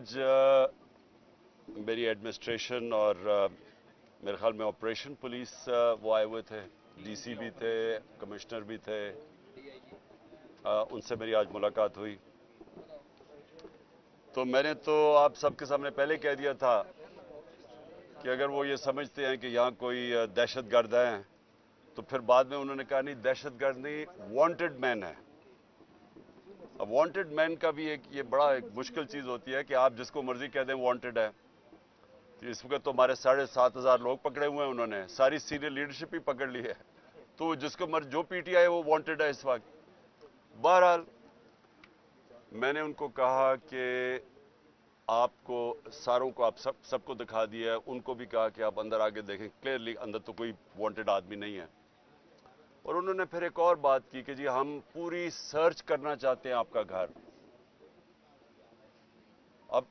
आज मेरी एडमिनिस्ट्रेशन और मेरे ख्याल में ऑपरेशन पुलिस वो आए हुए थे, डीसी भी थे, कमिश्नर भी थे, उनसे मेरी आज मुलाकात हुई। तो मैंने तो आप सबके सामने पहले कह दिया था कि अगर वो ये समझते हैं कि यहाँ कोई दहशतगर्द हैं, तो फिर बाद में उन्होंने कहा नहीं, दहशतगर्द नहीं, वांटेड मैन है। अब वांटेड मैन का भी ये बड़ा एक मुश्किल चीज होती है कि आप जिसको मर्जी कह दें वांटेड है। तो इस वक्त तो हमारे 7,500 लोग पकड़े हुए हैं, उन्होंने सारी सीनियर लीडरशिप ही पकड़ ली है, तो जिसको मर्जी जो पीटीआई वो वांटेड है इस वक्त। बहरहाल मैंने उनको कहा कि आपको सारों को आप सबको दिखा दिया है, उनको भी कहा कि आप अंदर आके देखें, क्लियरली अंदर तो कोई वांटेड आदमी नहीं है। और उन्होंने फिर एक और बात की कि जी हम पूरी सर्च करना चाहते हैं आपका घर। अब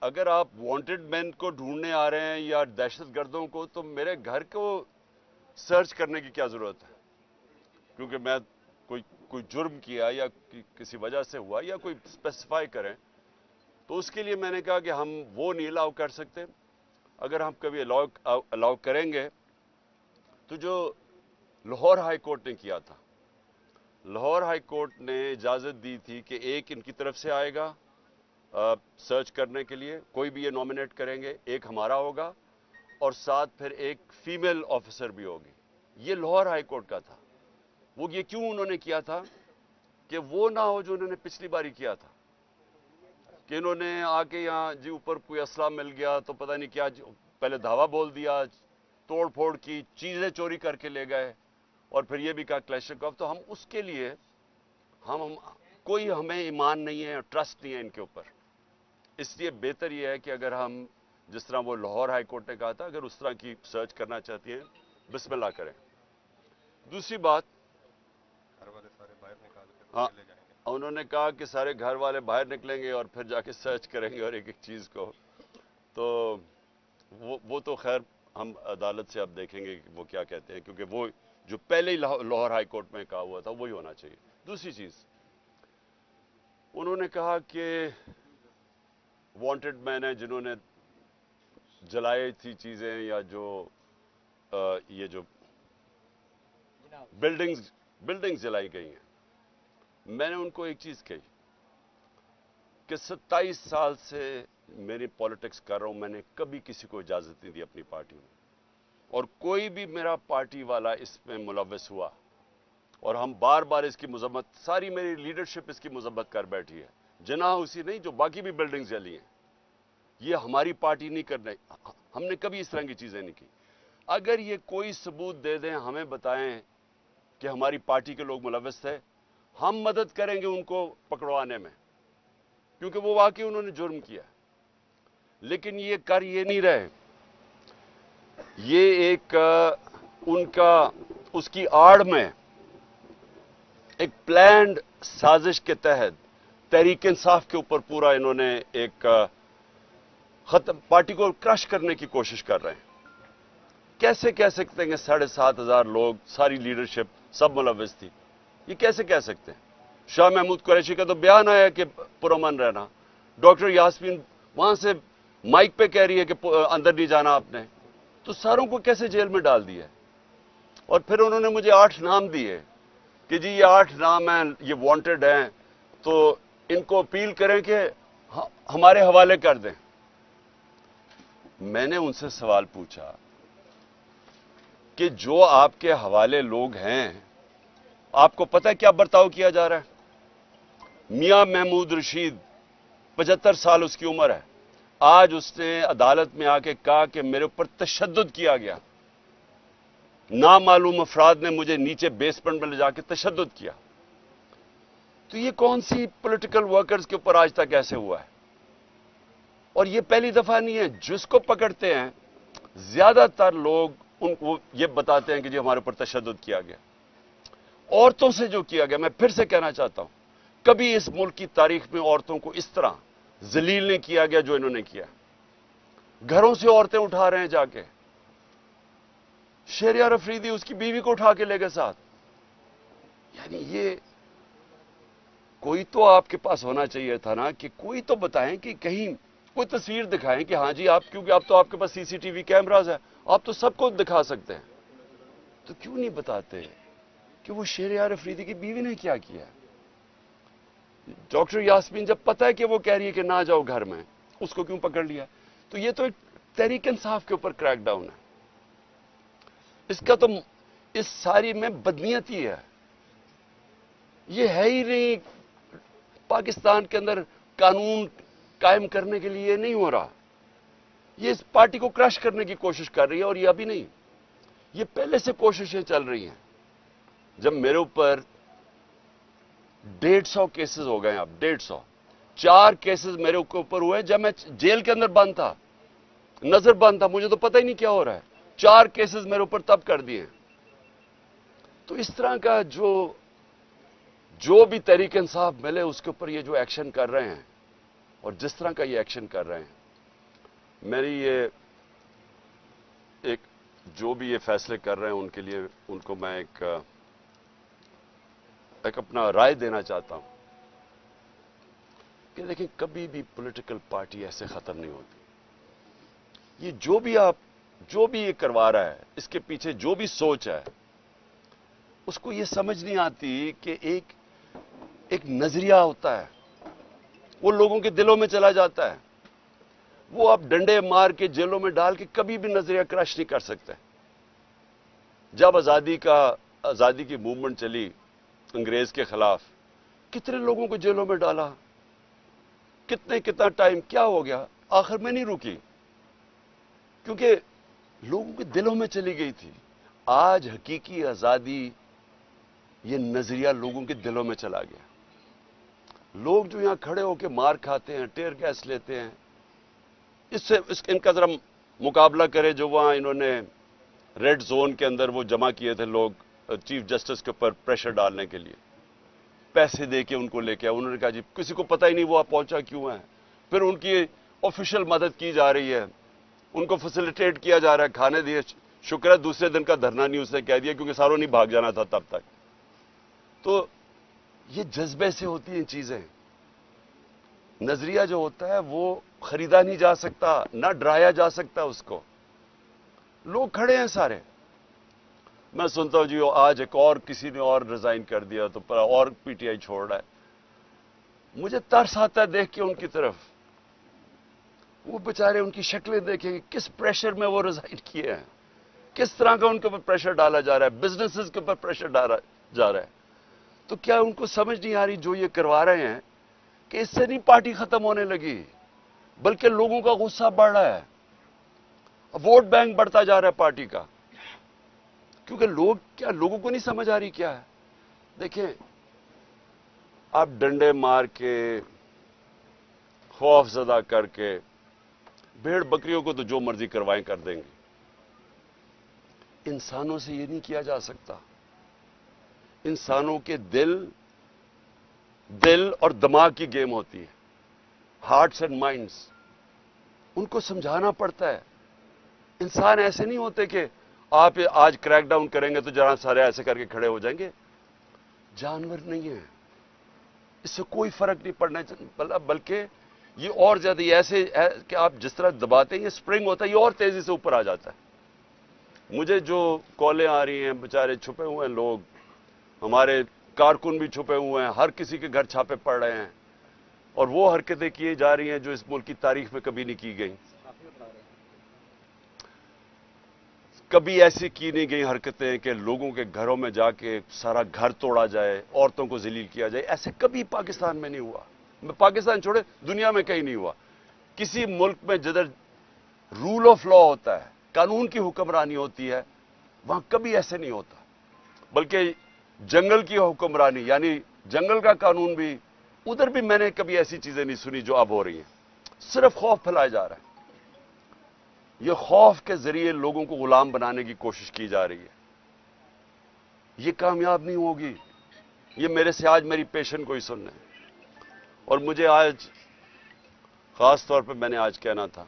अगर आप वांटेड मैन को ढूंढने आ रहे हैं या दहशतगर्दों को, तो मेरे घर को सर्च करने की क्या जरूरत है? क्योंकि मैं कोई जुर्म किया या किसी वजह से हुआ या कोई स्पेसिफाई करें, तो उसके लिए मैंने कहा कि हम वो नहीं अलाउ कर सकते। अगर हम कभी अलाउ करेंगे तो जो लाहौर हाई कोर्ट ने किया था, लाहौर हाई कोर्ट ने इजाजत दी थी कि एक इनकी तरफ से आएगा सर्च करने के लिए, कोई भी ये नॉमिनेट करेंगे, एक हमारा होगा और साथ फिर एक फीमेल ऑफिसर भी होगी। ये लाहौर हाई कोर्ट का था। वो ये क्यों उन्होंने किया था कि वो ना हो जो उन्होंने पिछली बारी किया था, कि इन्होंने आके यहाँ जी ऊपर कोई असला मिल गया तो पता नहीं क्या, पहले धावा बोल दिया, तोड़ फोड़ की, चीजें चोरी करके ले गए और फिर ये भी कहा क्लैशकोव। तो हम उसके लिए हम कोई हमें ईमान नहीं है, ट्रस्ट नहीं है इनके ऊपर। इसलिए बेहतर यह है कि अगर हम जिस तरह वो लाहौर हाई कोर्ट ने कहा था, अगर उस तरह की सर्च करना चाहती हैं, बिस्मिल्लाह करें। दूसरी बात, घर वाले सारे बाहर निकाल के हाँ, ले जाएंगे। उन्होंने कहा कि सारे घर वाले बाहर निकलेंगे और फिर जाके सर्च करेंगे और एक एक चीज को। तो वो तो खैर हम अदालत से अब देखेंगे कि वो क्या कहते हैं, क्योंकि वो जो पहले ही लाहौर हाई कोर्ट में कहा हुआ था वही होना चाहिए। दूसरी चीज, उन्होंने कहा कि वांटेड मैन है जिन्होंने जलाई थी चीजें, या जो ये जो बिल्डिंग्स जलाई गई हैं। मैंने उनको एक चीज कही कि 27 साल से मेरी पॉलिटिक्स कर रहा हूं, मैंने कभी किसी को इजाजत नहीं दी अपनी पार्टी में, और कोई भी मेरा पार्टी वाला इसमें मुलव्वस हुआ और हम बार बार इसकी मजम्मत, सारी मेरी लीडरशिप इसकी मजम्मत कर बैठी है, जना उसी नहीं जो बाकी भी बिल्डिंग्स जली हैं। ये हमारी पार्टी नहीं करने, हमने कभी इस तरह की चीजें नहीं की। अगर ये कोई सबूत दे दें, हमें बताएं कि हमारी पार्टी के लोग मुलव्वस थे, हम मदद करेंगे उनको पकड़वाने में, क्योंकि वो वाकई उन्होंने जुर्म किया। लेकिन ये कर ये नहीं रहे, ये एक उनका उसकी आड़ में एक प्लान्ड साजिश के तहत तहरीक इंसाफ के ऊपर पूरा इन्होंने एक खत्म, पार्टी को क्रश करने की कोशिश कर रहे हैं। कैसे कह सकते हैं कि 7,500 लोग, सारी लीडरशिप सब मुलव्वस थी? ये कैसे कह सकते हैं? शाह महमूद कुरैशी का तो बयान आया कि पुरअमन रहना, डॉक्टर यास्मीन वहां से माइक पे कह रही है कि अंदर नहीं जाना आपने, तो सारों को कैसे जेल में डाल दिया? और फिर उन्होंने मुझे 8 नाम दिए कि जी ये 8 नाम हैं, ये वांटेड हैं, तो इनको अपील करें कि हमारे हवाले कर दें। मैंने उनसे सवाल पूछा कि जो आपके हवाले लोग हैं, आपको पता है क्या बर्ताव किया जा रहा है? मियां महमूद रशीद, 75 साल उसकी उम्र है, आज उसने अदालत में आके कहा कि मेरे ऊपर तशद्दुद किया गया, नामालूम अफराद ने मुझे नीचे बेसमेंट में ले जाके तशद्दुद किया। तो ये कौन सी पॉलिटिकल वर्कर्स के ऊपर आज तक ऐसे हुआ है? और ये पहली दफा नहीं है। जिसको पकड़ते हैं, ज्यादातर लोग उनको ये बताते हैं कि जी हमारे ऊपर तशद्दुद किया गया। औरतों से जो किया गया, मैं फिर से कहना चाहता हूं, कभी इस मुल्क की तारीख में औरतों को इस तरह जलील नहीं किया गया जो इन्होंने किया। घरों से औरतें उठा रहे हैं जाके, शहरियार अफरीदी उसकी बीवी को उठा के ले गए साथ। यानी ये کوئی تو آپ کے پاس ہونا چاہیے تھا نا کہ کوئی تو بتائیں کہ کہیں کوئی تصویر دکھائیں کہ ہاں جی آپ، کیونکہ آپ تو آپ کے پاس سی سی ٹی وی کیمراز ہے، آپ تو سب کو دکھا سکتے ہیں، تو کیوں نہیں بتاتے کہ وہ شہریار افریدی کی بیوی نے کیا کیا؟ ڈاکٹر یاسمین جب پتہ ہے کہ وہ کہہ رہی ہے کہ نہ جاؤ گھر میں، اس کو کیوں پکڑ لیا؟ تو یہ تو ایک تحریک انصاف کے اوپر کریک ڈاؤن ہے. اس کا تو اس ساری میں بدنیتی ہے. یہ ہے ہی نہیں پاکستان کے اندر قانون قائم کرنے کے لیے نہیں ہو رہا. یہ اس پارٹی کو کرش کرنے کی کوشش کر رہی ہے، اور یہ ابھی نہیں، یہ پہلے سے کوششیں چل رہی ہیں. جب میرے اوپر 150 کیسز ہو گئے ہیں، اب 150 4 کیسز میرے اوپر ہوئے جب میں جیل کے اندر بند تھا، نظر بند تھا، مجھے تو پتہ ہی نہیں کیا ہو رہا ہے. 4 کیسز میرے اوپر تب کر دیے. تو اس طرح کا جو بھی تحریک انصاف ملے اس کے اوپر یہ جو ایکشن کر رہے ہیں، اور جس طرح کا یہ ایکشن کر رہے ہیں، میری یہ ایک جو بھی یہ فیصلے کر رہے ہیں ان کے لیے ان کو میں ایک اپنا رائے دینا چاہتا ہوں کہ دیکھیں کبھی بھی پولیٹیکل پارٹی ایسے ختم نہیں ہوتی. یہ جو بھی یہ کروا رہا ہے، اس کے پیچھے جو بھی سوچ ہے، اس کو یہ سمجھ نہیں آتی کہ ایک نظریہ ہوتا ہے، وہ لوگوں کے دلوں میں چلا جاتا ہے. وہ آپ ڈنڈے مار کے جیلوں میں ڈال کے کبھی بھی نظریہ کرش نہیں کر سکتے. جب آزادی کی موومنٹ چلی انگریز کے خلاف، کتنے لوگوں کو جیلوں میں ڈالا، کتنا ٹائم کیا ہو گیا، آخر میں نہیں رکی کیونکہ لوگوں کے دلوں میں چلی گئی تھی. آج حقیقی آزادی، یہ نظریہ لوگوں کے دلوں میں چلا گیا. لوگ جو یہاں کھڑے ہو کے مار کھاتے ہیں، ٹیئر گیس لیتے ہیں، ان کا ذرا مقابلہ کرے جو وہاں انہوں نے ریڈ زون کے اندر وہ جمع کیے تھے لوگ چیف جسٹس کے اوپر پریشر ڈالنے کے لیے، پیسے دے کے ان کو لے کے آئے. انہوں نے کہا جی کسی کو پتہ ہی نہیں وہ پہنچا کیوں ہے. پھر ان کی آفیشیل مدد کی جا رہی ہے، ان کو فیسیلیٹیٹ کیا جا رہا ہے، کھانے دیے. شکر ہے دوسرے دن کا دھرنا نہیں اس نے کہہ دیا، کیونکہ ساروں نہیں بھاگ جانا تھا تب تک. تو یہ جذبے سے ہوتی ہیں چیزیں. نظریہ جو ہوتا ہے وہ خریدا نہیں جا سکتا، نہ ڈرایا جا سکتا اس کو. لوگ کھڑے ہیں سارے. میں سنتا ہوں جی آج ایک اور کسی نے اور ریزائن کر دیا تو اور پی ٹی آئی چھوڑ رہا ہے. مجھے ترس آتا ہے دیکھ کے ان کی طرف. وہ بیچارے ان کی شکلیں دیکھیں کہ کس پریشر میں وہ ریزائن کیے ہیں، کس طرح کا ان کے اوپر پریشر ڈالا جا رہا ہے، بزنسز کے اوپر پریشر ڈالا جا رہا ہے. تو کیا ان کو سمجھ نہیں آ رہی جو یہ کروا رہے ہیں کہ اس سے نہیں پارٹی ختم ہونے لگی، بلکہ لوگوں کا غصہ بڑھ رہا ہے، ووٹ بینک بڑھتا جا رہا ہے پارٹی کا. کیونکہ لوگوں کو نہیں سمجھ آ رہی کیا ہے. دیکھیں آپ ڈنڈے مار کے، خوف زدہ کر کے، بھیڑ بکریوں کو تو جو مرضی کروائیں کر دیں گے. انسانوں سے یہ نہیں کیا جا سکتا. انسانوں کے دل اور دماغ کی گیم ہوتی ہے، ہارٹس اینڈ مائنڈز. ان کو سمجھانا پڑتا ہے. انسان ایسے نہیں ہوتے کہ آپ آج کریک ڈاؤن کریں گے تو جہاں سارے ایسے کر کے کھڑے ہو جائیں گے. جانور نہیں ہیں، اس سے کوئی فرق نہیں پڑنا چاہیے، بلکہ یہ اور زیادہ ایسے ہے کہ آپ جس طرح دباتے ہیں یہ سپرنگ ہوتا ہے، یہ اور تیزی سے اوپر آ جاتا ہے. مجھے جو کالیں آ رہی ہیں، بیچارے چھپے ہوئے ہیں لوگ، ہمارے کارکن بھی چھپے ہوئے ہیں، ہر کسی کے گھر چھاپے پڑ رہے ہیں، اور وہ حرکتیں کی جا رہی ہیں جو اس ملک کی تاریخ میں کبھی نہیں کی گئیں. کبھی ایسی کی نہیں گئی حرکتیں کہ لوگوں کے گھروں میں جا کے سارا گھر توڑا جائے، عورتوں کو ذلیل کیا جائے. ایسے کبھی پاکستان میں نہیں ہوا. پاکستان چھوڑے دنیا میں کہیں نہیں ہوا. کسی ملک میں جدھر رول آف لا ہوتا ہے، قانون کی حکمرانی ہوتی ہے، وہاں کبھی ایسے نہیں ہوتا. بلکہ جنگل کی حکمرانی، یعنی جنگل کا قانون بھی، ادھر بھی میں نے کبھی ایسی چیزیں نہیں سنی جو اب ہو رہی ہیں. صرف خوف پھیلایا جا رہا ہے. یہ خوف کے ذریعے لوگوں کو غلام بنانے کی کوشش کی جا رہی ہے. یہ کامیاب نہیں ہوگی. یہ میرے سے آج میری پیشنٹ کو ہی سننا ہے. اور مجھے آج خاص طور پہ میں نے آج کہنا تھا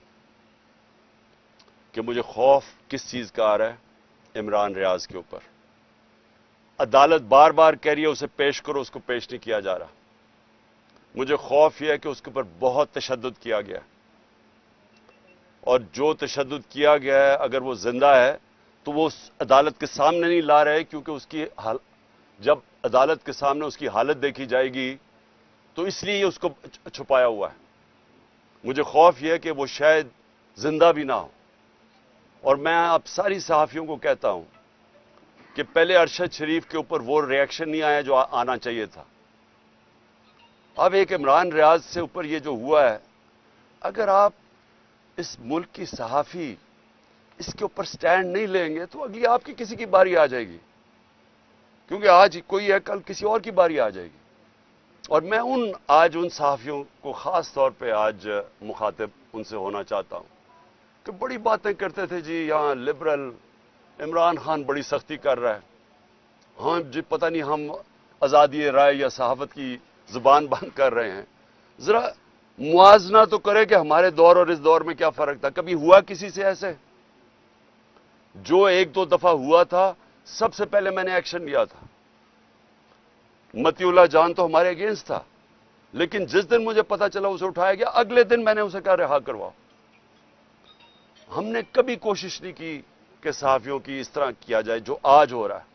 کہ مجھے خوف کس چیز کا آ رہا ہے؟ عمران ریاض کے اوپر. عدالت بار بار کہہ رہی ہے اسے پیش کرو، اس کو پیش نہیں کیا جا رہا. مجھے خوف یہ ہے کہ اس کے اوپر بہت تشدد کیا گیا، اور جو تشدد کیا گیا ہے اگر وہ زندہ ہے تو وہ اس عدالت کے سامنے نہیں لا رہے، کیونکہ اس کی جب عدالت کے سامنے اس کی حالت دیکھی جائے گی تو اس لیے اس کو چھپایا ہوا ہے۔ مجھے خوف یہ ہے کہ وہ شاید زندہ بھی نہ ہو، اور میں آپ ساری صحافیوں کو کہتا ہوں کہ پہلے ارشد شریف کے اوپر وہ ریئیکشن نہیں آیا جو آنا چاہیے تھا۔ اب ایک عمران ریاض سے اوپر یہ جو ہوا ہے، اگر آپ اس ملک کی صحافی اس کے اوپر سٹینڈ نہیں لیں گے تو اگلی آپ کی کسی کی باری آ جائے گی، کیونکہ آج کوئی ہے کل کسی اور کی باری آ جائے گی۔ اور میں آج ان صحافیوں کو خاص طور پہ آج مخاطب ان سے ہونا چاہتا ہوں کہ بڑی باتیں کرتے تھے جی یہاں لبرل عمران خان بڑی سختی کر رہا ہے، ہاں جی پتہ نہیں ہم آزادی رائے یا صحافت کی زبان بند کر رہے ہیں۔ ذرا موازنہ تو کرے کہ ہمارے دور اور اس دور میں کیا فرق تھا۔ کبھی ہوا کسی سے ایسے؟ جو ایک دو دفعہ ہوا تھا سب سے پہلے میں نے ایکشن لیا تھا۔ متی اللہ جان تو ہمارے اگینسٹ تھا، لیکن جس دن مجھے پتا چلا اسے اٹھایا گیا اگلے دن میں نے اسے کہا رہا کرواؤ۔ ہم نے کبھی کوشش نہیں کی کہ صحافیوں کی اس طرح کیا جائے جو آج ہو رہا ہے۔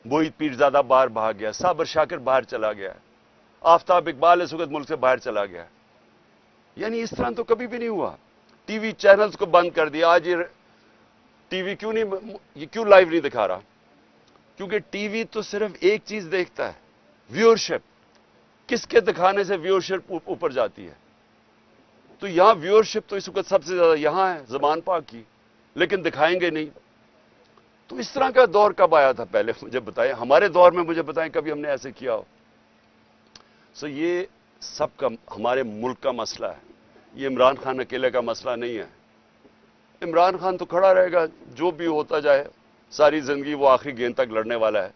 موہت پیرزادہ باہر بھاگ گیا، صابر شاکر باہر چلا گیا، آفتاب اقبال اس وقت ملک سے باہر چلا گیا، یعنی اس طرح تو کبھی بھی نہیں ہوا۔ ٹی وی چینلز کو بند کر دیا۔ آج یہ ٹی وی کیوں لائیو نہیں دکھا رہا؟ کیونکہ ٹی وی تو صرف ایک چیز دیکھتا ہے، ویورشپ، کس کے دکھانے سے ویورشپ اوپر جاتی ہے۔ تو یہاں ویورشپ تو اس وقت سب سے زیادہ یہاں ہے زمان پاک کی، لیکن دکھائیں گے نہیں۔ تو اس طرح کا دور کب آیا تھا؟ پہلے مجھے بتائیں، ہمارے دور میں مجھے بتائیں کبھی ہم نے ایسے کیا ہو؟ یہ سب کا ہمارے ملک کا مسئلہ ہے، یہ عمران خان اکیلے کا مسئلہ نہیں ہے۔ عمران خان تو کھڑا رہے گا، جو بھی ہوتا جائے، ساری زندگی وہ آخری گیند تک لڑنے والا ہے۔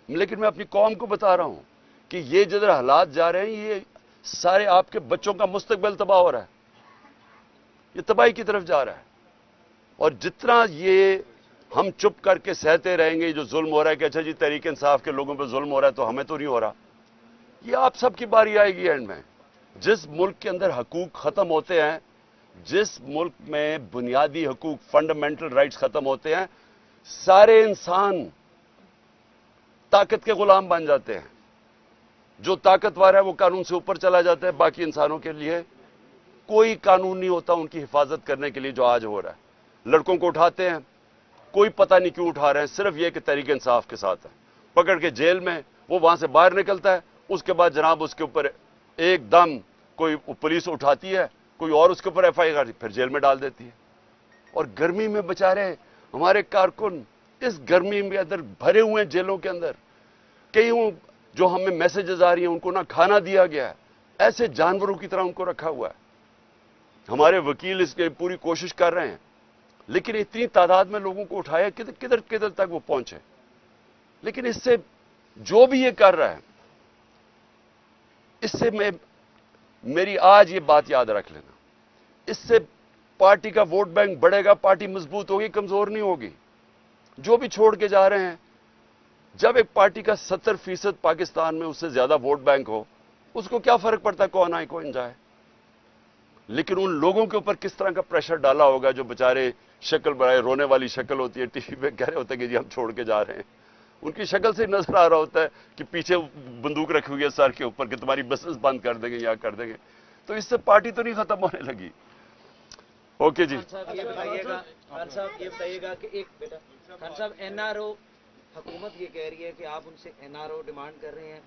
لیکن میں اپنی قوم کو بتا رہا ہوں کہ یہ جدھر حالات جا رہے ہیں، یہ سارے آپ کے بچوں کا مستقبل تباہ ہو رہا ہے، یہ تباہی کی طرف جا رہا ہے۔ اور جتنا یہ ہم چپ کر کے سہتے رہیں گے جو ظلم ہو رہا ہے کہ اچھا جی تحریک انصاف کے لوگوں پہ ظلم ہو رہا ہے تو ہمیں تو نہیں ہو رہا، یہ آپ سب کی باری آئے گی اینڈ میں۔ جس ملک کے اندر حقوق ختم ہوتے ہیں، جس ملک میں بنیادی حقوق فنڈامنٹل رائٹس ختم ہوتے ہیں، سارے انسان طاقت کے غلام بن جاتے ہیں۔ جو طاقتور ہے وہ قانون سے اوپر چلا جاتا ہے، باقی انسانوں کے لیے کوئی قانون نہیں ہوتا ان کی حفاظت کرنے کے لیے جو آج ہو رہا ہے۔ لڑکوں کو اٹھاتے ہیں، کوئی پتہ نہیں کیوں اٹھا رہے ہیں، صرف یہ کہ تحریک انصاف کے ساتھ ہے، پکڑ کے جیل میں، وہ وہاں سے باہر نکلتا ہے، اس کے بعد جناب اس کے اوپر ایک دم کوئی پولیس اٹھاتی ہے، کوئی اور اس کے اوپر ایف آئی آر پھر جیل میں ڈال دیتی ہے۔ اور گرمی میں بچارے ہمارے کارکن اس گرمی میں اندر بھرے ہوئے ہیں جیلوں کے اندر، کئی جو ہمیں میسیجز آ رہی ہیں ان کو نہ کھانا دیا گیا ہے، ایسے جانوروں کی طرح ان کو رکھا ہوا ہے۔ ہمارے وکیل اس کے پوری کوشش کر رہے ہیں، لیکن اتنی تعداد میں لوگوں کو اٹھایا کدھر تک وہ پہنچے۔ لیکن اس سے جو بھی یہ کر رہا ہے، اس سے میری آج یہ بات یاد رکھ لینا، اس سے پارٹی کا ووٹ بینک بڑھے گا، پارٹی مضبوط ہوگی، کمزور نہیں ہوگی۔ جو بھی چھوڑ کے جا رہے ہیں، جب ایک پارٹی کا 70% پاکستان میں اس سے زیادہ ووٹ بینک ہو، اس کو کیا فرق پڑتا ہے کون آئے کون جائے؟ لیکن ان لوگوں کے اوپر کس طرح کا پریشر ڈالا ہوگا جو بےچارے شکل بڑھائے، رونے والی شکل ہوتی ہے، ٹی وی پہ کہہ رہے ہوتے ہیں کہ جی ہم چھوڑ کے جا رہے ہیں، ان کی شکل سے نظر آ رہا ہوتا ہے کہ پیچھے بندوق رکھی ہوئی ہے سر کے اوپر کہ تمہاری بسز بند کر دیں گے یا کر دیں گے۔ تو اس سے پارٹی تو نہیں ختم ہونے لگی۔ اوکے جی خان صاحب یہ بتائیے گا کہ ایک بیٹا خان صاحب این آر او حکومت یہ کہہ رہی ہے کہ آپ ان سے این آر او ڈیمانڈ کر رہے ہیں،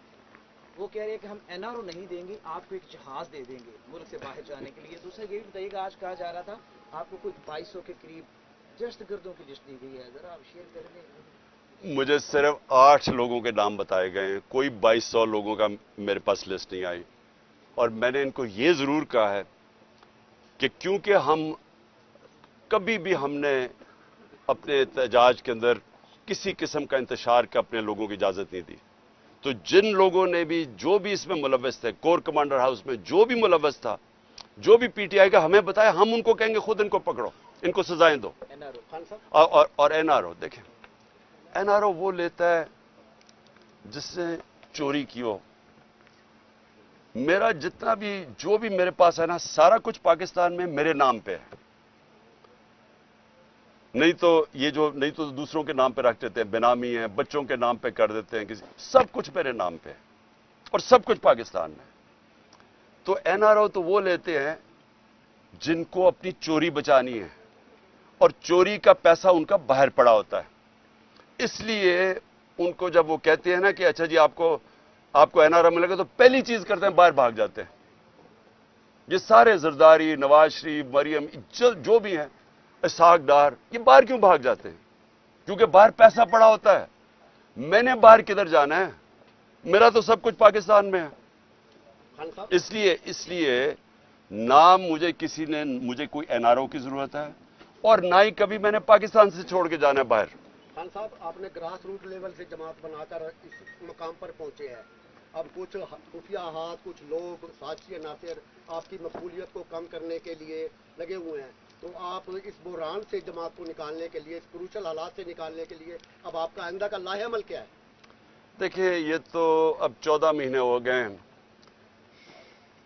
وہ کہہ رہے ہیں کہ ہم این آر او نہیں دیں گے، آپ کو ایک جہاز دے دیں گے ملک سے باہر جانے کے لیے۔ دوسرا یہ بھی بتائیے گا، آج کہا جا رہا تھا آپ کو کوئی 2200 کے قریب دہشت گردوں کی لسٹ دی گئی ہے، ذرا آپ شیئر کر دیں۔ مجھے صرف 8 لوگوں کے نام بتائے گئے ہیں، کوئی 2200 لوگوں کا میرے پاس لسٹ نہیں آئی۔ اور میں نے ان کو یہ ضرور کہا ہے کہ کیونکہ کبھی بھی ہم نے اپنے احتجاج کے اندر کسی قسم کا انتشار کا اپنے لوگوں کی اجازت نہیں دی، تو جن لوگوں نے بھی جو بھی اس میں ملوث تھے، کور کمانڈر ہاؤس میں جو بھی ملوث تھا، جو بھی پی ٹی آئی کا ہمیں بتایا، ہم ان کو کہیں گے خود ان کو پکڑو، ان کو سزائیں دو۔ اور این آر او دیکھیں، این آر او وہ لیتا ہے جس سے چوری کی ہو، میرا جتنا بھی جو بھی میرے پاس ہے نا سارا کچھ پاکستان میں میرے نام پہ ہے. نہیں تو دوسروں کے نام پہ رکھ دیتے ہیں, بینامی ہیں, بچوں کے نام پہ کر دیتے ہیں, سب کچھ میرے نام پہ ہے اور سب کچھ پاکستان میں. تو این آر او تو وہ لیتے ہیں جن کو اپنی چوری بچانی ہے اور چوری کا پیسہ ان کا باہر پڑا ہوتا ہے. اس لیے ان کو جب وہ کہتے ہیں نا کہ اچھا جی آپ کو این آر او ملے گا تو پہلی چیز کرتے ہیں باہر بھاگ جاتے ہیں. یہ سارے زرداری, نواز شریف, مریم جو بھی ہیں, اسحاق ڈار, یہ باہر کیوں بھاگ جاتے ہیں؟ کیونکہ باہر پیسہ پڑا ہوتا ہے. میں نے باہر کدھر جانا ہے؟ میرا تو سب کچھ پاکستان میں ہے. اس لیے نہ مجھے کوئی این آر او کی ضرورت ہے اور نہ ہی کبھی میں نے پاکستان سے چھوڑ کے جانا ہے باہر. خان صاحب آپ نے گراس روٹ لیول سے جماعت بنا کر اس مقام پر پہنچے ہیں. اب کچھ خفیہ ہاتھ, کچھ لوگ سازشی عناصر آپ کی مقبولیت کو کم کرنے کے لیے لگے ہوئے ہیں. تو آپ اس بحران سے جماعت کو نکالنے کے لیے, اس کروشل حالات سے نکالنے کے لیے اب آپ کا آئندہ کا لاہ عمل کیا ہے؟ دیکھیں, یہ تو اب 14 مہینے ہو گئے ہیں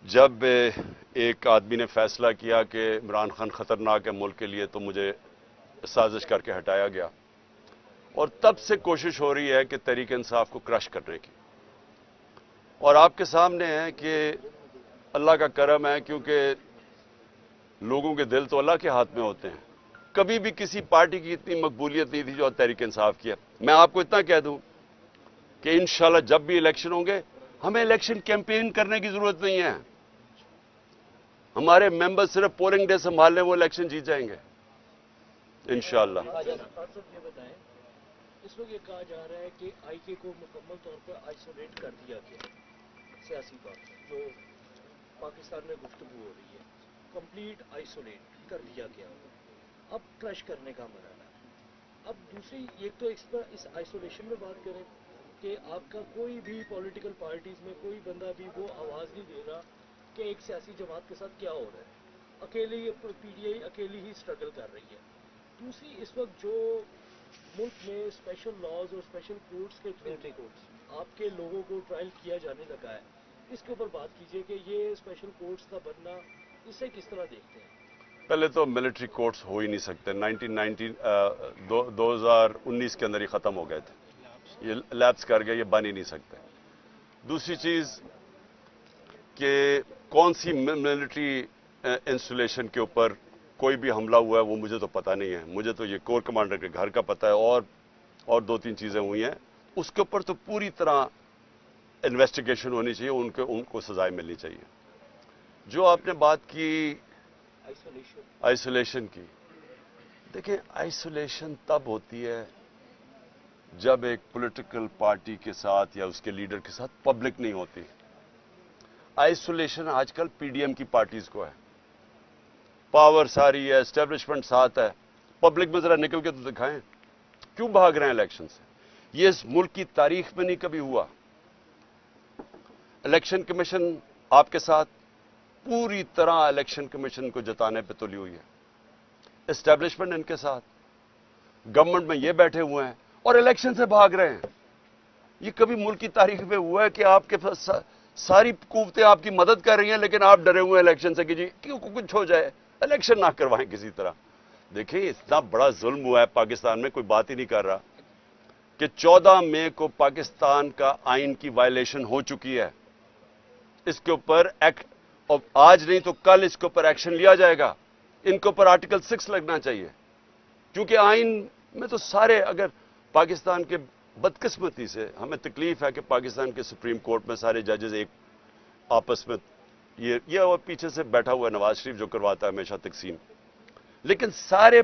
جب ایک آدمی نے فیصلہ کیا کہ عمران خان خطرناک ہے ملک کے لیے, تو مجھے سازش کر کے ہٹایا گیا. اور تب سے کوشش ہو رہی ہے کہ تحریک انصاف کو کرش کرنے کی. اور آپ کے سامنے ہے کہ اللہ کا کرم ہے, کیونکہ لوگوں کے دل تو اللہ کے ہاتھ میں ہوتے ہیں. کبھی بھی کسی پارٹی کی اتنی مقبولیت نہیں تھی جو تحریک انصاف کی ہے. میں آپ کو اتنا کہہ دوں کہ انشاءاللہ جب بھی الیکشن ہوں گے, ہمیں الیکشن کیمپین کرنے کی ضرورت نہیں ہے. ہمارے ممبر صرف پولنگ ڈے سنبھال لیں, وہ الیکشن جیت جائیں گے انشاءاللہ. یہ بتائیں, اس وقت یہ کہا جا رہا ہے کہ آئی کے کو مکمل طور پر آئسولیٹ کر دیا گیا سیاسی طور پر, جو پاکستان میں گفتگو ہو رہی ہے, کمپلیٹ آئسولیٹ کر دیا گیا. اب کرش کرنے کا مرحلہ ہے. اب دوسری ایک تو اس آئسولیشن میں بات کریں کہ آپ کا کوئی بھی پولیٹیکل پارٹیز میں کوئی بندہ بھی وہ آواز نہیں دے رہا کہ ایک سیاسی جماعت کے ساتھ کیا ہو رہا ہے. اکیلی پی ڈی آئی اکیلی ہی اسٹرگل کر رہی ہے. دوسری اس وقت جو ملک میں اسپیشل لاز اور اسپیشل کورٹس کے تھرو آپ کے لوگوں کو ٹرائل کیا جانے لگا ہے, اس کے اوپر بات کیجئے کہ یہ اسپیشل کورٹس کا بننا اسے کس طرح دیکھتے ہیں؟ پہلے تو ملٹری کورٹس ہو ہی نہیں سکتے. 2019 کے اندر ہی ختم ہو گئے تھے, یہ لیپس کر گئے, یہ بن ہی نہیں سکتے. دوسری چیز کہ کون سی ملٹری انسٹالیشن کے اوپر کوئی بھی حملہ ہوا ہے وہ مجھے تو پتہ نہیں ہے. مجھے تو یہ کور کمانڈر کے گھر کا پتہ ہے, اور 2-3 چیزیں ہوئی ہیں. اس کے اوپر تو پوری طرح انویسٹیگیشن ہونی چاہیے, ان کو سزائیں ملنی چاہیے. جو آپ نے بات کی آئسولیشن کی, دیکھیں آئسولیشن تب ہوتی ہے جب ایک پولیٹیکل پارٹی کے ساتھ یا اس کے لیڈر کے ساتھ پبلک نہیں ہوتی. آئسولیشن آج کل پی ڈی ایم کی پارٹیز کو ہے, پاور ساری ہے, اسٹیبلشمنٹ ساتھ ہے, پبلک میں ذرا نکل کے تو دکھائیں کیوں بھاگ رہے ہیں الیکشن سے. یہ اس ملک کی تاریخ میں نہیں کبھی ہوا. الیکشن کمیشن آپ کے ساتھ پوری طرح الیکشن کمیشن کو جتانے پہ تلی ہوئی ہے. اسٹیبلشمنٹ ان کے ساتھ, گورنمنٹ میں یہ بیٹھے ہوئے ہیں اور الیکشن سے بھاگ رہے ہیں. یہ کبھی ملک کی تاریخ میں ہوا ہے کہ آپ کے پاس ساری قوتیں آپ کی مدد کر رہی ہیں لیکن آپ ڈرے ہوئے ہیں الیکشن سے کہ جی کیوں کچھ ہو جائے, الیکشن نہ کروائیں کسی طرح. دیکھیں اتنا بڑا ظلم ہوا ہے پاکستان میں, کوئی بات ہی نہیں کر رہا کہ 14 مئی کو پاکستان کا آئین کی وائلیشن ہو چکی ہے. اس کے اوپر ایکٹ, اور آج نہیں تو کل اس کے اوپر ایکشن لیا جائے گا. ان کے اوپر آرٹیکل 6 لگنا چاہیے, کیونکہ آئین میں تو سارے, اگر پاکستان کے بدقسمتی سے ہمیں تکلیف ہے کہ پاکستان کے سپریم کورٹ میں سارے ججز ایک آپس میں, یہ اور پیچھے سے بیٹھا ہوا ہے نواز شریف جو کرواتا ہے ہمیشہ تقسیم, لیکن سارے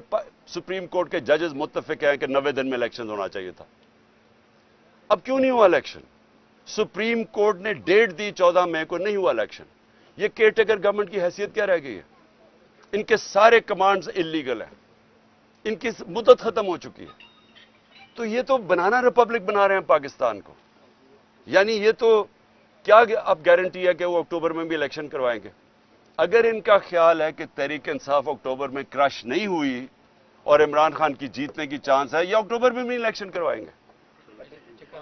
سپریم کورٹ کے ججز متفق ہیں کہ 90 دن میں الیکشن ہونا چاہیے تھا. اب کیوں نہیں ہوا الیکشن؟ سپریم کورٹ نے ڈیٹ دی 14 مئی کو, نہیں ہوا الیکشن. یہ کیئر ٹیکر گورنمنٹ کی حیثیت کیا رہ گئی ہے؟ ان کے سارے کمانڈز انلیگل ہیں, ان کی مدت ختم ہو چکی ہے. تو یہ تو بنانا ریپبلک بنا رہے ہیں پاکستان کو. یعنی یہ تو کیا اب گارنٹی ہے کہ وہ اکتوبر میں بھی الیکشن کروائیں گے؟ اگر ان کا خیال ہے کہ تحریک انصاف اکتوبر میں کرش نہیں ہوئی اور عمران خان کی جیتنے کی چانس ہے, یا اکتوبر میں بھی الیکشن کروائیں گے.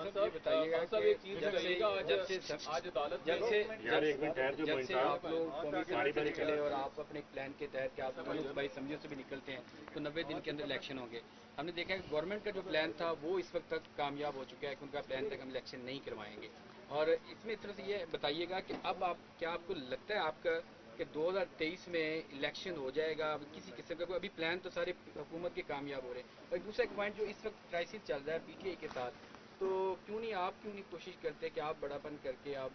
ये बताइएगा कि जब से आप लोग कौमी पार्टी से निकले और आप अपने प्लान के तहत कि आप मनोज भाई समझो से भी निकलते हैं तो 90 दिन के अंदर इलेक्शन होंगे। हमने देखा कि गवर्नमेंट का जो प्लान था वो इस वक्त तक कामयाब हो चुका है कि उनका प्लान था कि हम इलेक्शन नहीं करवाएंगे। और इसमें इस तरह से ये बताइएगा कि अब आप क्या आपको लगता है आपका कि 2023 में इलेक्शन हो जाएगा? किसी किस्म का कोई अभी प्लान तो सारे हुकूमत के कामयाब हो रहे हैं। और दूसरा एक पॉइंट जो इस वक्त क्राइसिस चल रहा है पीटीआई के साथ, तो क्यों नहीं कोशिश करते कि आप बड़ापन करके आप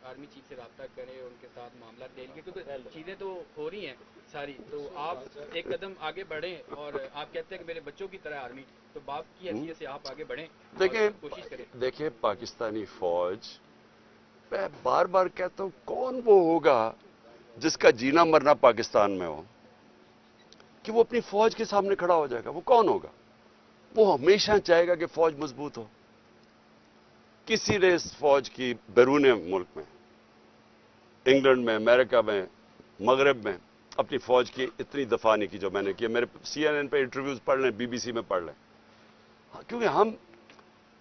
आर्मी चीफ से रब्ता करें और उनके साथ मामला डेल के, क्योंकि चीज़ें तो हो रही हैं सारी, तो आप एक कदम आगे बढ़ें और आप कहते हैं कि मेरे बच्चों की तरह आर्मी, तो बाप की हैसियत से आप आगे बढ़ें, कोशिश करें। देखिए पाकिस्तानी फौज, मैं बार बार कहता हूं, कौन वो होगा जिसका जीना मरना पाकिस्तान में हो कि वो अपनी फौज के सामने खड़ा हो जाएगा? वो कौन होगा? वो हमेशा चाहेगा कि फौज मजबूत हो। किसी ने इस फौज की बैरून मुल्क में, इंग्लैंड में, अमेरिका में, मगरब में अपनी फौज की इतनी दफा नहीं की जो मैंने की। मेरे CNN पे इंटरव्यूज पढ़ लें, BBC में पढ़ लें, क्योंकि हम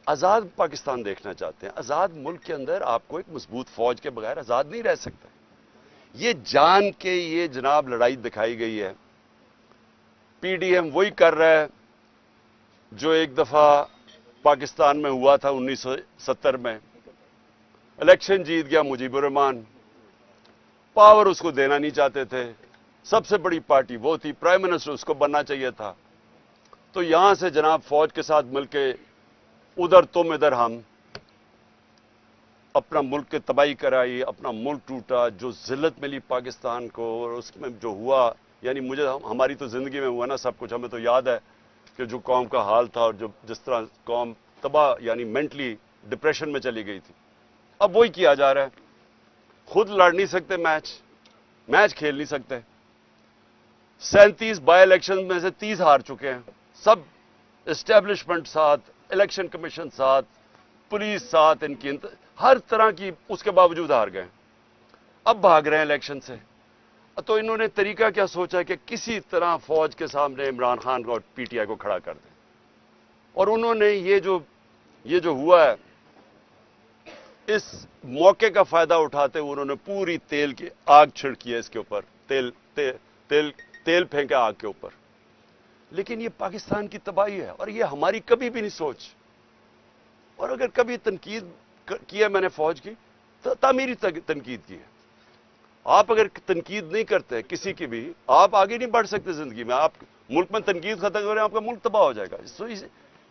आजाद पाकिस्तान देखना चाहते हैं। आजाद मुल्क के अंदर आपको एक मजबूत फौज के बगैर आजाद नहीं रह सकता। ये जान के ये जनाब लड़ाई दिखाई गई है। PDM वही कर रहा है जो एक दफा पाकिस्तान में हुआ था 1970 में। इलेक्शन जीत गया मुजीबुर रहमान, पावर उसको देना नहीं चाहते थे, सबसे बड़ी पार्टी वो थी, प्राइम मिनिस्टर उसको बनना चाहिए था। तो यहां से जनाब फौज के साथ मिलके उधर तुम इधर हम, अपना मुल्क की तबाही कराई, अपना मुल्क टूटा, जो जिल्लत मिली पाकिस्तान को। और उसमें जो हुआ, यानी मुझे, हमारी तो जिंदगी में हुआ ना सब कुछ, हमें तो याद है कि जो कौम का हाल था और जो जिस तरह कौम तबाह, यानी मेंटली डिप्रेशन में चली गई थी। अब वही किया जा रहा है। खुद लड़ नहीं सकते मैच खेल नहीं सकते। 37 बाई इलेक्शन में से 30 हार चुके हैं। सब एस्टेब्लिशमेंट साथ, इलेक्शन कमीशन साथ, पुलिस साथ, इनकी हर तरह की, उसके बावजूद हार गए। अब भाग रहे हैं इलेक्शन से। तो इन्होंने तरीका क्या सोचा है कि किसी तरह फौज के सामने इमरान खान को और PTI को खड़ा कर दें। और उन्होंने ये जो हुआ है, इस मौके का फायदा उठाते हुए उन्होंने पूरी तेल की आग छिड़की है इसके ऊपर, तेल फेंका आग के ऊपर। लेकिन ये पाकिस्तान की तबाही है और ये हमारी कभी भी नहीं सोच। और अगर कभी तनकीद की है मैंने फौज की, तो तामीरी तनकीद की है। आप अगर तनकीद नहीं करते किसी की भी, आप आगे नहीं बढ़ सकते जिंदगी में। आप मुल्क में तनकीद खत्म करें, आपका मुल्क तबाह हो जाएगा। सो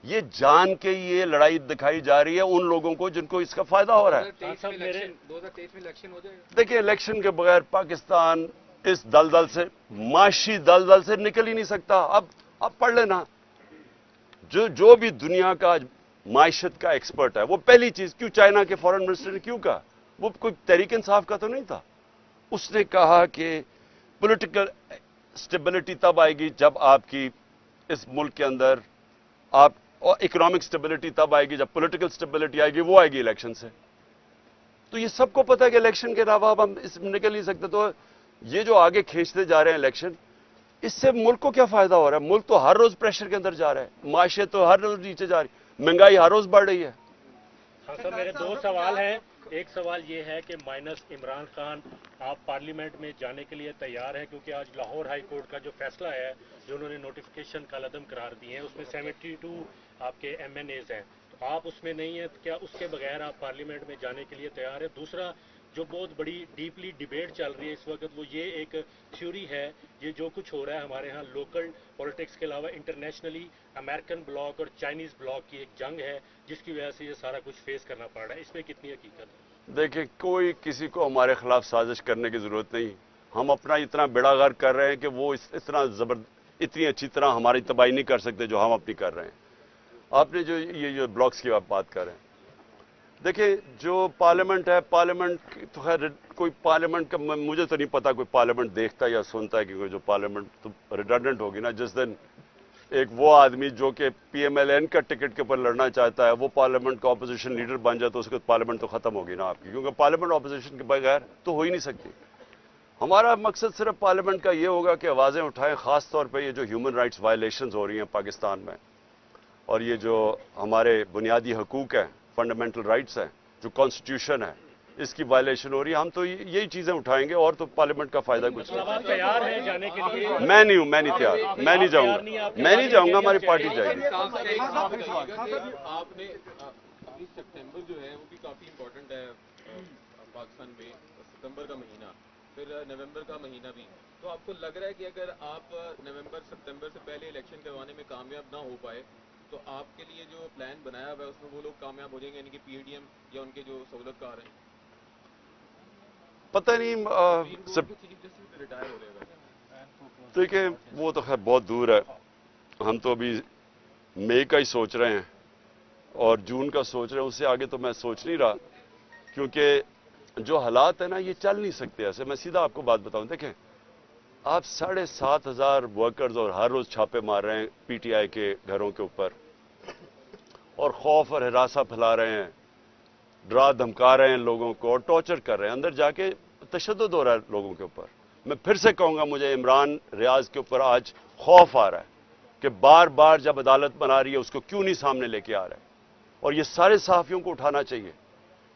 ये जान के ये लड़ाई दिखाई जा रही है उन लोगों को जिनको इसका फायदा हो रहा है। 2023 में इलेक्शन हो जाएगा। देखिए, इलेक्शन के बगैर पाकिस्तान इस दलदल से, माशी दलदल से निकल ही नहीं सकता। अब पढ़ लेना, जो भी दुनिया का माइशत का एक्सपर्ट है, वो पहली चीज, क्यों चाइना के फॉरेन मिनिस्टर ने क्यों कहा, वो कोई तहरीक इंसाफ का तो नहीं था। उसने कहा कि पॉलिटिकल स्टेबिलिटी तब आएगी जब आपकी इस मुल्क के अंदर आप, और इकोनॉमिक स्टेबिलिटी तब आएगी जब पॉलिटिकल स्टेबिलिटी आएगी, वो आएगी इलेक्शन से। तो ये सबको पता है कि इलेक्शन के अलावा अब हम इसमें निकल नहीं सकते। तो ये जो आगे खींचते जा रहे हैं इलेक्शन, इससे मुल्क को क्या फायदा हो रहा है? मुल्क तो हर रोज प्रेशर के अंदर जा रहा है, माशियत तो हर रोज नीचे जा रही, महंगाई हर रोज बढ़ रही है। हाँ सर, मेरे दो सवाल हैं। एक सवाल ये है कि माइनस इमरान खान, आप पार्लियामेंट में जाने के लिए तैयार हैं? क्योंकि आज लाहौर हाई कोर्ट का जो फैसला है, जो उन्होंने नोटिफिकेशन कलअदम करार दिए हैं, उसमें 72 आपके MNAs हैं, तो आप उसमें नहीं है, क्या उसके बगैर आप पार्लियामेंट में जाने के लिए तैयार है? दूसरा, जो बहुत बड़ी डीपली डिबेट चल रही है इस वक्त, वो ये एक थ्योरी है, ये जो कुछ हो रहा है हमारे यहाँ लोकल पॉलिटिक्स के अलावा इंटरनेशनली अमेरिकन ब्लॉक और चाइनीज ब्लॉक की एक जंग है, जिसकी वजह से ये सारा कुछ फेस करना पड़ रहा है। इसमें कितनी हकीकत है? देखिए, कोई किसी को हमारे खिलाफ साजिश करने की जरूरत नहीं। हम अपना इतना बेड़ा गर्क कर रहे हैं कि वो इतनी अच्छी तरह हमारी तबाही नहीं कर सकते जो हम अपनी कर रहे हैं। आपने जो ब्लॉक्स की आप बात कर रहे हैं, देखिए, जो पार्लियामेंट है, पार्लियामेंट तो खैर कोई पार्लियामेंट का मुझे तो नहीं पता कोई पार्लियामेंट देखता है या सुनता है, क्योंकि जो पार्लियामेंट तो रिडंडेंट होगी ना। जिस दिन एक वो आदमी जो कि PMLN का टिकट के ऊपर लड़ना चाहता है, वो पार्लियामेंट का अपोजिशन लीडर बन जाए, तो उसके पार्लियामेंट तो खत्म होगी ना आपकी, क्योंकि पार्लियामेंट अपोजिशन के बगैर तो हो ही नहीं सकती। हमारा मकसद सिर्फ पार्लियामेंट का ये होगा कि आवाजें उठाएं, खास तौर पर ये जो ह्यूमन राइट्स वायलेशंस हो रही हैं पाकिस्तान में, और ये जो हमारे बुनियादी हकूक हैं, फंडामेंटल राइट्स हैं, जो कॉन्स्टिट्यूशन है, इसकी वायलेशन हो रही है। हम तो यही चीजें उठाएंगे और तो पार्लियामेंट का फायदा कुछ नहीं। आप तैयार हैं जाने के लिए? मैं नहीं हूं, मैं नहीं तैयार, मैं नहीं जाऊंगा, मैं नहीं जाऊंगा, हमारी पार्टी जाएगी। आपने 19 सितंबर जो है वो भी काफी इम्पोर्टेंट है पाकिस्तान में, सितंबर का महीना, फिर नवंबर का महीना भी। तो आपको लग रहा है कि अगर आप नवंबर सितंबर से पहले इलेक्शन करवाने में कामयाब ना हो पाए तो आपके लिए जो प्लान बनाया हुआ है उसमें वो लोग कामयाब हो जाएंगे, यानी कि पीडीएम या उनके जो सहूलतकार हैं? पता नहीं सब रिटायर हो जाएगा। देखिए वो तो खैर बहुत दूर है, हम तो अभी मई का ही सोच रहे हैं और जून का सोच रहे हैं, उससे आगे तो मैं सोच नहीं रहा, क्योंकि जो हालात है ना ये चल नहीं सकते ऐसे। मैं सीधा आपको बात बताऊं, देखें आप 7,500 वर्कर्स और हर रोज छापे मार रहे हैं पीटीआई के घरों के ऊपर और खौफ और हिरासा फैला रहे हैं, डरा धमका रहे हैं लोगों को और टॉर्चर कर रहे हैं, अंदर जाके तशद्दुद हो रहा है लोगों के ऊपर। मैं फिर से कहूंगा, मुझे इमरान रियाज के ऊपर आज खौफ आ रहा है कि बार बार जब अदालत बना रही है उसको क्यों नहीं सामने लेके आ रहा है। और ये सारे सहाफियों को उठाना चाहिए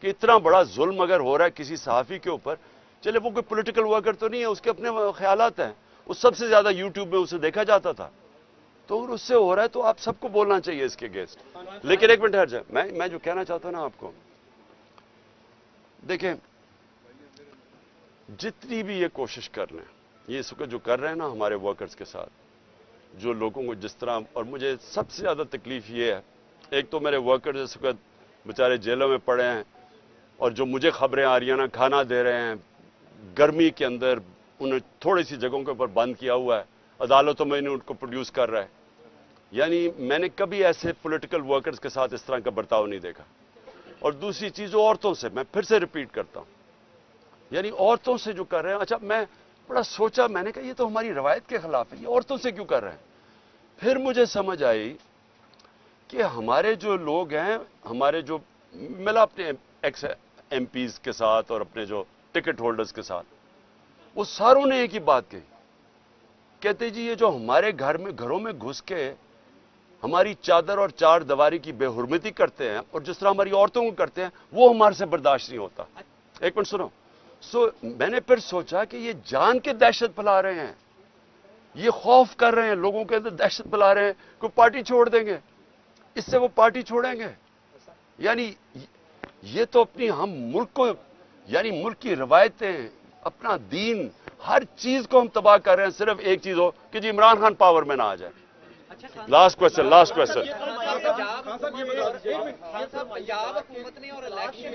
कि इतना बड़ा जुल्म अगर हो रहा है किसी सहाफी के ऊपर, चले वो कोई पॉलिटिकल वर्कर तो नहीं है, उसके अपने ख्यालात हैं, उस सबसे ज्यादा यूट्यूब में उसे देखा जाता था, तो अगर उससे हो रहा है तो आप सबको बोलना चाहिए इसके अगेंस्ट। लेकिन एक मिनट हट जाए, मैं जो कहना चाहता हूं ना आपको, देखें जितनी भी ये कोशिश कर रहे हैं, ये इस वक्त जो कर रहे हैं ना हमारे वर्कर्स के साथ, जो लोगों को जिस तरह, और मुझे सबसे ज्यादा तकलीफ ये है, एक तो मेरे वर्कर्स इस वक्त बेचारे जेलों में पड़े हैं और जो मुझे खबरें आ रही हैं ना, खाना दे रहे हैं गर्मी के अंदर, उन्हें थोड़ी सी जगहों के ऊपर बंद किया हुआ है, अदालतों में इन्हें उनको प्रोड्यूस कर रहा है। यानी मैंने कभी ऐसे पॉलिटिकल वर्कर्स के साथ इस तरह का बर्ताव नहीं देखा। और दूसरी चीज औरतों से, मैं फिर से रिपीट करता हूं, यानी औरतों से जो कर रहे हैं, अच्छा मैं बड़ा सोचा, मैंने कहा ये तो हमारी रवायत के खिलाफ है, ये औरतों से क्यों कर रहे हैं। फिर मुझे समझ आई कि हमारे जो लोग हैं, हमारे जो मिला अपने एक्स एमपीज के साथ और अपने जो टिकट होल्डर्स के साथ, वो सारों ने एक ही बात कही, कहते जी ये जो हमारे घरों में घुस के हमारी चादर और चार दीवारी की बेहुरमती करते हैं और जिस तरह हमारी औरतों को करते हैं, वो हमारे से बर्दाश्त नहीं होता। एक मिनट सुनो। मैंने फिर सोचा कि ये जान के दहशत फैला रहे हैं, ये खौफ कर रहे हैं, लोगों के अंदर दहशत फैला रहे हैं, कोई पार्टी छोड़ देंगे, इससे वो पार्टी छोड़ेंगे। यानी ये तो अपनी हम मुल्क को, यानी मुल्क की रवायतें, अपना दीन, हर चीज को हम तबाह कर रहे हैं, सिर्फ एक चीज हो कि जी इमरान खान पावर में ना आ जाए। लास्ट क्वेश्चन पंजाब हुकूमत ने और इलेक्शन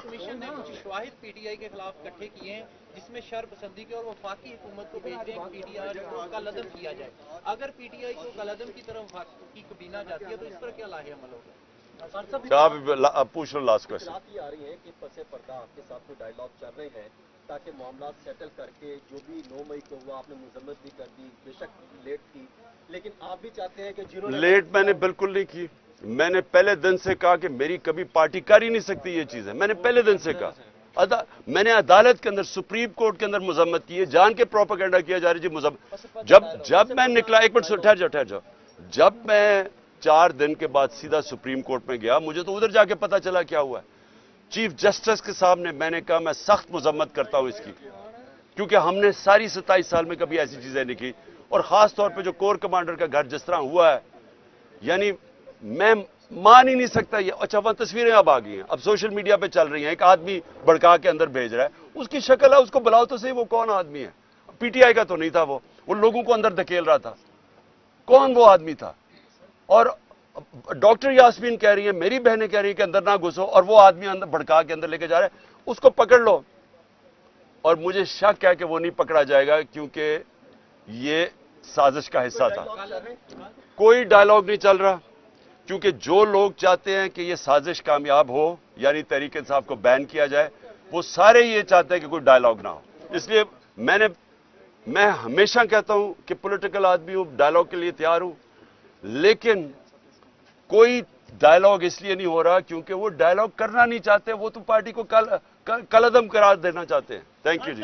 कमीशन ने कुछ शवाहिद पीटीआई के खिलाफ इकट्ठे किए हैं जिसमें शरपसंदी के और वफाकी हुकूमत को भेज रहे हैं पीटीआई को कलअदम किया जाए। अगर पीटीआई को कलअदम की तरफ वफाकी काबीना जाती है तो इस पर क्या लाहे अमल होगा? आप पूछ लो लास्ट क्वेश्चन। आ रही है कि पसे पर्दा आपके साथ कोई डायलॉग चल रहे हैं ताकि मामला सेटल करके, जो भी 9 मई को हुआ आपने मुजम्मत भी कर दी, बेशक लेट थी, लेकिन आप भी चाहते हैं कि जिन्होंने लेट मैंने बिल्कुल नहीं की। मैंने पहले दिन से कहा कि मेरी कभी पार्टी कर ही नहीं सकती ये चीजें, मैंने पहले दिन से कहा। मैंने अदालत के अंदर, सुप्रीम कोर्ट के अंदर मुजम्मत की है, जान के प्रोपेगेंडा किया जा रही जी मुजम्मत। जब मैं निकला, एक मिनट ठहर जाओ, जब मैं 4 दिन के बाद सीधा सुप्रीम कोर्ट में गया, मुझे तो उधर जाके पता चला क्या हुआ। चीफ जस्टिस के सामने मैंने कहा मैं सख्त मुजम्मत करता हूं इसकी, क्योंकि हमने सारी 27 साल में कभी ऐसी चीजें नहीं की, और खास तौर पे जो कोर कमांडर का घर जिस तरह हुआ है, यानी मैं मान ही नहीं सकता ये। अच्छा वहां तस्वीरें अब आ गई हैं, अब सोशल मीडिया पे चल रही हैं, एक आदमी भड़का के अंदर भेज रहा है, उसकी शक्ल है, उसको बुलाओ तो सही, वो कौन आदमी है? पीटीआई का तो नहीं था, वो लोगों को अंदर धकेल रहा था, कौन वो आदमी था? और डॉक्टर यास्मीन कह रही है, मेरी बहनें कह रही है कि अंदर ना घुसो, और वो आदमी अंदर भड़का के अंदर लेके जा रहा है, उसको पकड़ लो। और मुझे शक है कि वो नहीं पकड़ा जाएगा, क्योंकि ये साजिश का हिस्सा था। कोई डायलॉग नहीं चल रहा, क्योंकि जो लोग चाहते हैं कि ये साजिश कामयाब हो, यानी तहरीक इंसाफ को बैन किया जाए, वो सारे ये चाहते हैं कि कोई डायलॉग ना हो। इसलिए मैं हमेशा कहता हूं कि पॉलिटिकल आदमी हूं, डायलॉग के लिए तैयार हूं, लेकिन कोई डायलॉग इसलिए नहीं हो रहा क्योंकि वो डायलॉग करना नहीं चाहते, वो तो पार्टी को कलअदम करार देना चाहते हैं। Thank you ji.